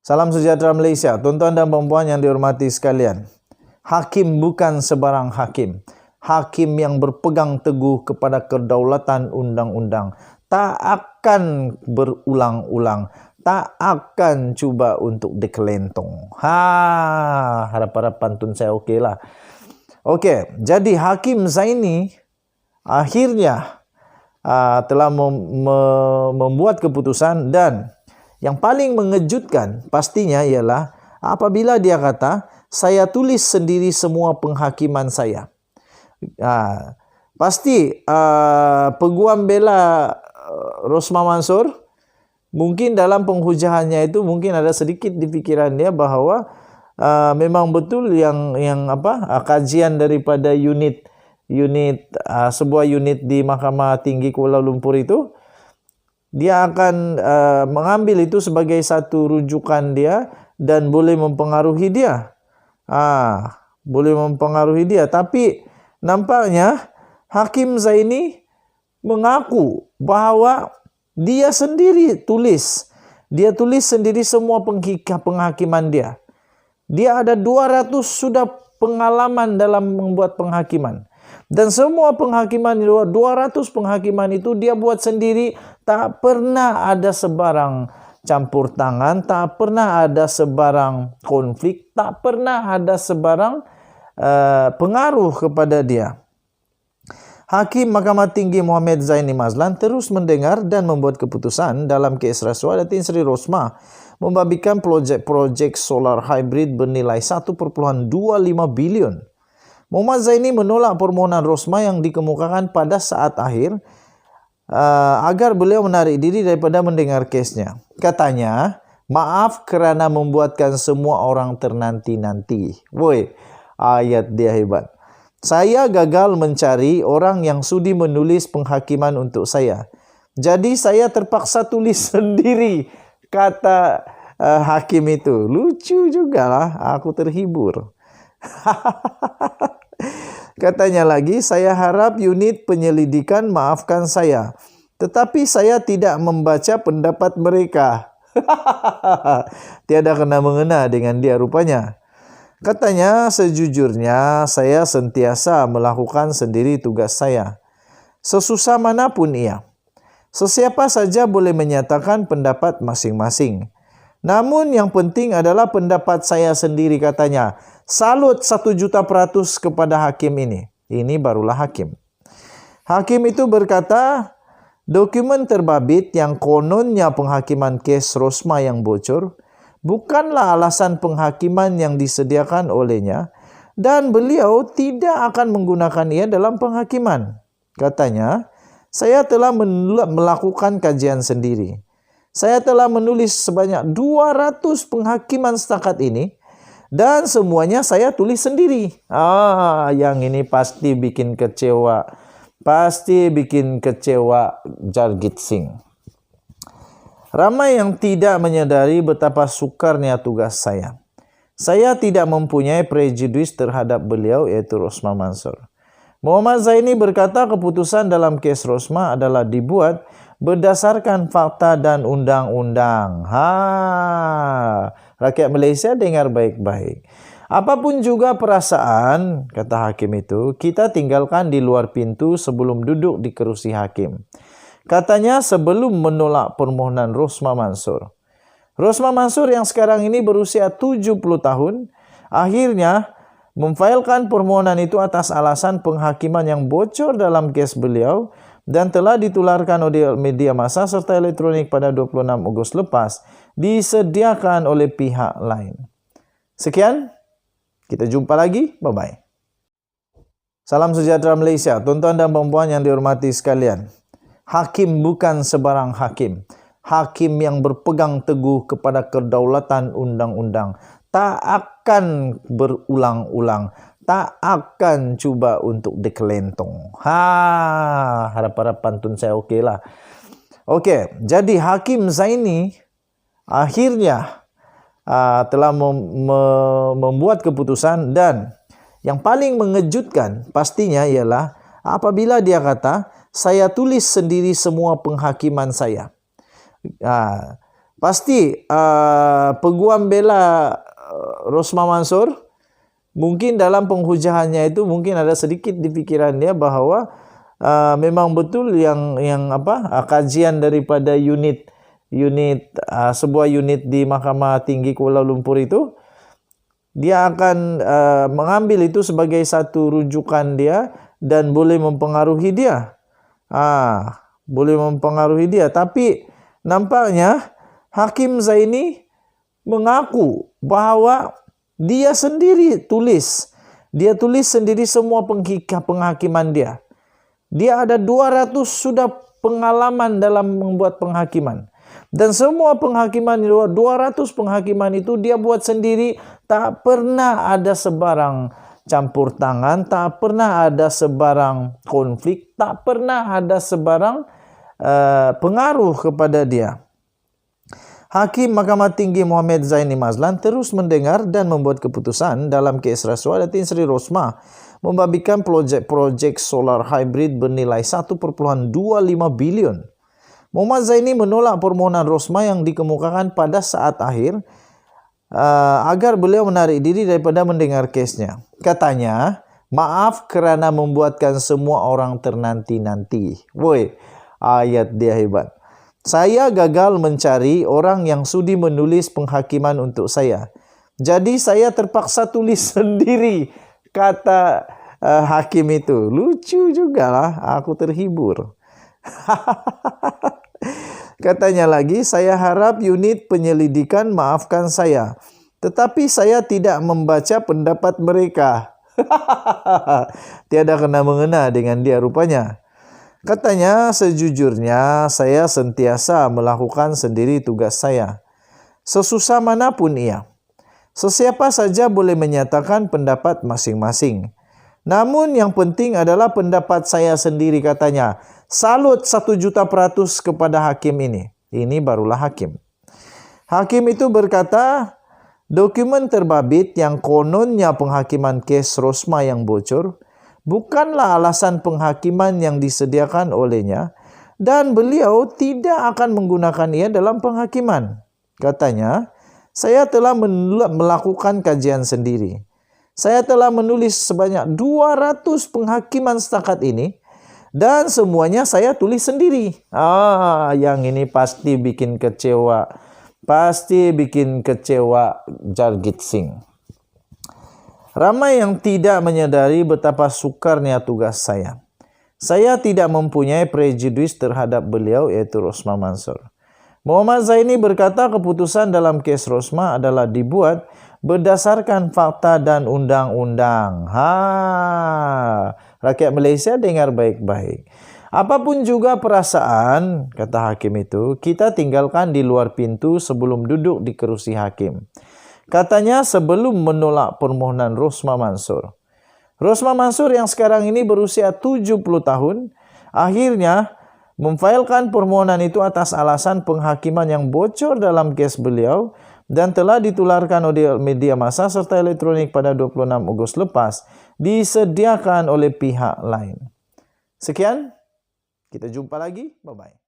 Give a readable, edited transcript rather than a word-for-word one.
Salam sejahtera Malaysia, tuan-tuan dan puan-puan yang dihormati sekalian. Hakim bukan sebarang hakim. Hakim yang berpegang teguh kepada kedaulatan undang-undang. Tak akan berulang-ulang. Tak akan cuba untuk dikelentong. Harap-harap pantun saya okey lah. Okey, jadi Hakim Zaini akhirnya telah membuat keputusan, dan yang paling mengejutkan pastinya ialah apabila dia kata, saya tulis sendiri semua penghakiman saya. Pasti peguam bela Rosmah Mansor mungkin dalam penghujahannya itu mungkin ada sedikit di fikiran dia bahawa memang betul yang kajian daripada sebuah unit di Mahkamah Tinggi Kuala Lumpur itu, dia akan mengambil itu sebagai satu rujukan dia dan boleh mempengaruhi dia. Boleh mempengaruhi dia. Tapi nampaknya Hakim Zaini mengaku bahawa dia sendiri tulis. Dia tulis sendiri semua penghakiman dia. Dia ada 200 sudah pengalaman dalam membuat penghakiman. Dan semua penghakiman, 200 penghakiman itu dia buat sendiri. Tak pernah ada sebarang campur tangan, tak pernah ada sebarang konflik, tak pernah ada sebarang pengaruh kepada dia. Hakim Mahkamah Tinggi Muhammad Zaini Mazlan terus mendengar dan membuat keputusan dalam kes rasuah Datin Seri Rosmah membabikan projek solar hybrid bernilai 1.25 bilion. Muhammad Zaini menolak permohonan Rosmah yang dikemukakan pada saat akhir agar beliau menarik diri daripada mendengar kesnya. Katanya, maaf kerana membuatkan semua orang ternanti-nanti. Woi, ayat dia hebat. Saya gagal mencari orang yang sudi menulis penghakiman untuk saya. Jadi saya terpaksa tulis sendiri, kata hakim itu. Lucu jugalah, aku terhibur. Katanya lagi, saya harap unit penyelidikan maafkan saya. Tetapi saya tidak membaca pendapat mereka. Tiada kena-mengena dengan dia rupanya. Katanya, sejujurnya saya sentiasa melakukan sendiri tugas saya. Sesusah manapun ia. Sesiapa saja boleh menyatakan pendapat masing-masing. Namun yang penting adalah pendapat saya sendiri, katanya. Salut 1.000.000% kepada hakim ini. Ini barulah hakim. Hakim itu berkata, dokumen terbabit yang kononnya penghakiman kes Rosmah yang bocor bukanlah alasan penghakiman yang disediakan olehnya, dan beliau tidak akan menggunakan ia dalam penghakiman. Katanya, saya telah melakukan kajian sendiri. Saya telah menulis sebanyak 200 penghakiman setakat ini, dan semuanya saya tulis sendiri. Yang ini pasti bikin kecewa. Pasti bikin kecewa Jargit Singh. Ramai yang tidak menyadari betapa sukarnya tugas saya. Saya tidak mempunyai prejudis terhadap beliau, iaitu Rosmah Mansor. Muhammad Zaini berkata keputusan dalam kes Rosmah adalah dibuat berdasarkan fakta dan undang-undang. Rakyat Malaysia dengar baik-baik. Apapun juga perasaan, kata hakim itu, kita tinggalkan di luar pintu sebelum duduk di kerusi hakim. Katanya sebelum menolak permohonan Rosmah Mansor. Rosmah Mansor yang sekarang ini berusia 70 tahun, akhirnya memfailkan permohonan itu atas alasan penghakiman yang bocor dalam kes beliau dan telah ditularkan oleh media massa serta elektronik pada 26 Ogos lepas, disediakan oleh pihak lain. Sekian, kita jumpa lagi. Bye-bye. Salam sejahtera Malaysia, tuan-tuan dan puan-puan yang dihormati sekalian. Hakim bukan sebarang hakim. Hakim yang berpegang teguh kepada kedaulatan undang-undang. Tak akan berulang-ulang. Tak akan cuba untuk dikelentong. Harap-harap pantun saya okey lah. Okey, jadi Hakim Zaini akhirnya telah membuat keputusan, dan yang paling mengejutkan pastinya ialah apabila dia kata, saya tulis sendiri semua penghakiman saya. Pasti peguam bela Rosma Mansur mungkin dalam penghujahannya itu mungkin ada sedikit di pikiran dia bahwa memang betul yang kajian daripada sebuah unit di Mahkamah Tinggi Kuala Lumpur itu, dia akan mengambil itu sebagai satu rujukan dia dan boleh mempengaruhi dia. Boleh mempengaruhi dia. Tapi nampaknya Hakim Zaini mengaku bahwa dia sendiri tulis. Dia tulis sendiri semua penghakiman dia. Dia ada 200 sudah pengalaman dalam membuat penghakiman. Dan semua penghakiman, 200 penghakiman itu dia buat sendiri. Tak pernah ada sebarang campur tangan, tak pernah ada sebarang konflik, tak pernah ada sebarang pengaruh kepada dia. Hakim Mahkamah Tinggi Muhammad Zaini Mazlan terus mendengar dan membuat keputusan dalam kes rasuah Datin Seri Rosmah membabikan projek solar hybrid bernilai 1.25 bilion. Muhammad Zaini menolak permohonan Rosmah yang dikemukakan pada saat akhir agar beliau menarik diri daripada mendengar kesnya. Katanya, maaf kerana membuatkan semua orang ternanti-nanti. Woi, ayat dia hebat. Saya gagal mencari orang yang sudi menulis penghakiman untuk saya. Jadi saya terpaksa tulis sendiri, kata hakim itu. Lucu juga lah, aku terhibur. Katanya lagi, saya harap unit penyelidikan maafkan saya. Tetapi saya tidak membaca pendapat mereka. Tiada kena-mengena dengan dia rupanya. Katanya, sejujurnya saya sentiasa melakukan sendiri tugas saya. Sesusah manapun ia. Sesiapa saja boleh menyatakan pendapat masing-masing. Namun yang penting adalah pendapat saya sendiri, katanya. Salut 1.000.000% kepada hakim ini. Ini barulah hakim. Hakim itu berkata, dokumen terbabit yang kononnya penghakiman kes Rosmah yang bocor bukanlah alasan penghakiman yang disediakan olehnya dan beliau tidak akan menggunakan ia dalam penghakiman. Katanya, saya telah melakukan kajian sendiri. Saya telah menulis sebanyak 200 penghakiman setakat ini dan semuanya saya tulis sendiri. Yang ini pasti bikin kecewa. Pasti bikin kecewa Jarjit Singh. Ramai yang tidak menyadari betapa sukarnya tugas saya. Saya tidak mempunyai prejudis terhadap beliau, yaitu Rosmah Mansur. Muhammad Zaini berkata keputusan dalam kes Rosmah adalah dibuat berdasarkan fakta dan undang-undang. Rakyat Malaysia dengar baik-baik. Apapun juga perasaan, kata hakim itu, kita tinggalkan di luar pintu sebelum duduk di kerusi hakim. Katanya sebelum menolak permohonan Rosmah Mansur. Rosmah Mansur yang sekarang ini berusia 70 tahun, akhirnya memfailkan permohonan itu atas alasan penghakiman yang bocor dalam kes beliau dan telah ditularkan oleh media massa serta elektronik pada 26 Ogos lepas, disediakan oleh pihak lain. Sekian, kita jumpa lagi. Bye-bye.